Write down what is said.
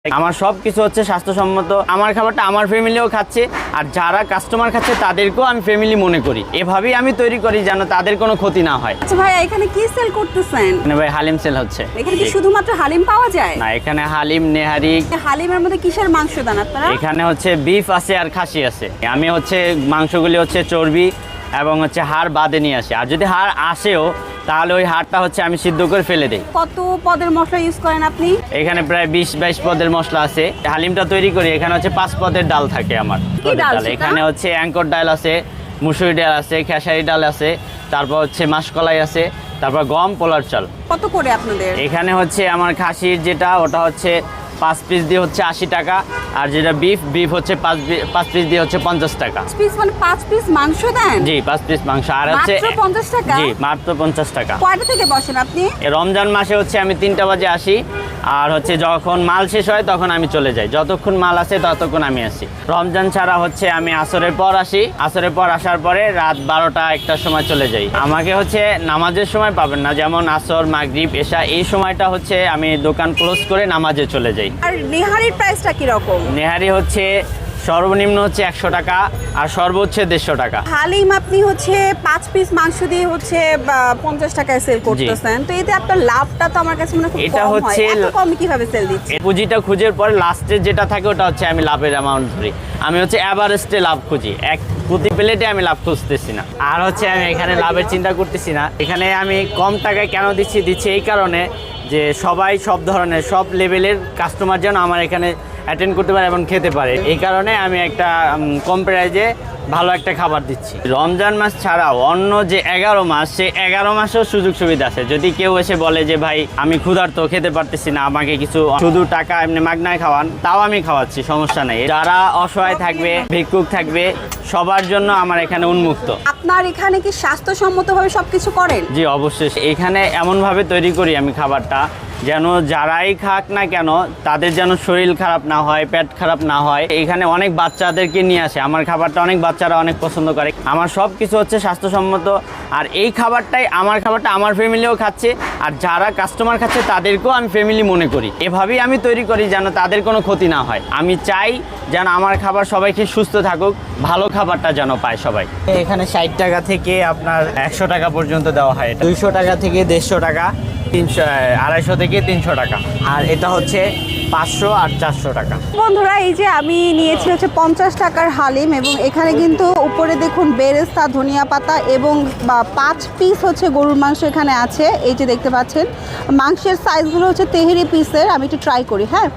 আমার সবকিছু হচ্ছে স্বাস্থ্যসম্মত। আমার খাবারটা আমার ফ্যামিলিও খাচ্ছে, আর যারা কাস্টমার খাচ্ছে তাদেরকেও আমি ফ্যামিলি মনে করি। এভাবেই আমি তৈরি করি যেন তাদের কোনো ক্ষতি না হয়। আচ্ছা ভাই, এখানে কি সেল করতেছেন? মানে ভাই হালিম সেল হচ্ছে। এখানে কি শুধুমাত্র হালিম পাওয়া যায়? না, এখানে হালিম, নেহারি। হালিমের মধ্যে কিসের মাংস দেন আপনারা? এখানে হচ্ছে বিফ আছে আর খাসি আছে। আমি হচ্ছে মাংসগুলি হচ্ছে চর্বি এবং হচ্ছে হাড় বাদে নিয়ে আসি, আর যদি হাড় আসেও তাহলে ওই হাড়টা হচ্ছে আমি সিদ্ধ করে ফেলে দিই। কত পদের মশলা ইউজ করেন আপনি? এখানে প্রায় 20-22 পদের মশলা আছে। হালিমটা তৈরি করি, এখানে হচ্ছে 5 পদের ডাল থাকে আমার। কি ডাল সেটা? এখানে হচ্ছে অ্যাঙ্কর ডাল আছে, মুসুরি ডাল আছে, খেসারি ডাল আছে, তারপর হচ্ছে মাসকলাই আছে, তারপর গম, পোলার চাল। কত করে আপনাদের? এখানে হচ্ছে আমার খাসির যেটা ওটা হচ্ছে 5 পিস দিয়ে হচ্ছে 80 টাকা, আর যেটা বিফ হচ্ছে 5 পিস দিয়ে হচ্ছে 50 টাকা। 5 পিস মানে 5 পিস মাংস দেন? জি, 5 পিস মাংস। আর হচ্ছে মাত্র 50 টাকা? জি, মাত্র 50 টাকা। কয়টা থেকে বসেন আপনি? রমজান মাসে হচ্ছে আমি 3টা বাজে আসি, আর হচ্ছে যখন মাল শেষ হয় তখন আমি চলে যাই। যতক্ষণ মাল আছে ততক্ষণ আমি আসি। রমজান ছাড়া হচ্ছে আমি আসরের পর আসি, আসরের পর আসার পরে রাত 12টা-1টার সময় চলে যাই। আমাকে হচ্ছে নামাজের সময় পাবেন না, যেমন আসর, মাগরিব, এশা, এই সময়টা হচ্ছে আমি দোকান ক্লোজ করে নামাজে চলে যাই। আর নেহারির প্রাইসটা কি রকম? নেহারি হচ্ছে সর্বনিম্ন হচ্ছে 100 টাকা, আর সর্বোচ্চ 150 টাকা। হালিম আপনি হচ্ছে 5 পিস মাংস দিয়ে হচ্ছে 50 টাকায় সেল করতেছেন, তো এতে আপনার লাভটা তো আমার কাছে মনে হয় খুব এটা কম হয়। হচ্ছে এত কম কিভাবে সেল দিচ্ছেন? এই পুঁজিটা খুঁজের পরে লাস্টে যেটা থাকে ওটা হচ্ছে আমি লাভের অ্যামাউন্ট ধরি। আমি হচ্ছে অ্যাভারেজে লাভ খুঁজি, প্রতি প্লেটে আমি লাভ খুঁজতেছি না। আর হচ্ছে আমি এখানে লাভের চিন্তা করতেছি না। এখানে আমি কম টাকায় কেন দিচ্ছি এই কারণে যে সবাই সব ধরনের সব লেভেলের কাস্টমার যেন আমার এখানে অ্যাটেন্ড করতে পারে এবং খেতে পারে। এই কারণে আমি একটা কম প্রাইজে ভালো একটা খাবার দিচ্ছি। রমজান মাস ছাড়াও অন্য যে 11 মাস, সে 11 মাসেও সুযোগ সুবিধা আছে। যদি কেউ এসে বলে যে ভাই আমি ক্ষুধার্ত, খেতে পারতেছি না, আমাকে কিছু শুধু টাকা এমনি মাগনায় খাওয়ান, তাও আমি খাওয়াচ্ছি, সমস্যা নেই। যারা অসহায় থাকবে, ভিক্ষুক থাকবে, সবার জন্য আমার এখানে উন্মুক্ত। আপনার এখানে কি স্বাস্থ্যসম্মতভাবে সবকিছু করেন? জি অবশ্যই। এখানে এমনভাবে তৈরি করি আমি খাবারটা যেন যারাই খাক না কেন তাদের যেন শরীর খারাপ না হয়, পেট খারাপ না হয়। এখানে অনেক বাচ্চাদেরকে নিয়ে আসে, আমার খাবারটা অনেক বাচ্চারা অনেক পছন্দ করে। আমার সব কিছু হচ্ছে স্বাস্থ্যসম্মত, আর এই খাবারটা আমার ফ্যামিলিও খাচ্ছে, আর যারা কাস্টমার খাচ্ছে তাদেরকেও আমি ফ্যামিলি মনে করি। এভাবেই আমি তৈরি করি যেন তাদের কোনো ক্ষতি না হয়। আমি চাই যেন আমার খাবার সবাইকে সুস্থ থাকুক, ভালো খাবারটা যেন পায় সবাই। এখানে 60 টাকা থেকে আপনার 100 টাকা পর্যন্ত দেওয়া হয়। 200 টাকা থেকে 150 টাকা, 250 থেকে 300 টাকা, আর এটা হচ্ছে 500 আর 400 টাকা। বন্ধুরা, এই যে আমি নিয়েছি হচ্ছে 50 টাকার হালিম, এবং এখানে কিন্তু উপরে দেখুন বেরেস্তা, ধনিয়া পাতা এবং 5 পিস হচ্ছে গরুর মাংস এখানে আছে। এই যে দেখতে পাচ্ছেন, মাংসের সাইজগুলো হচ্ছে তেহেরি পিসের। আমি একটু ট্রাই করি। হ্যাঁ,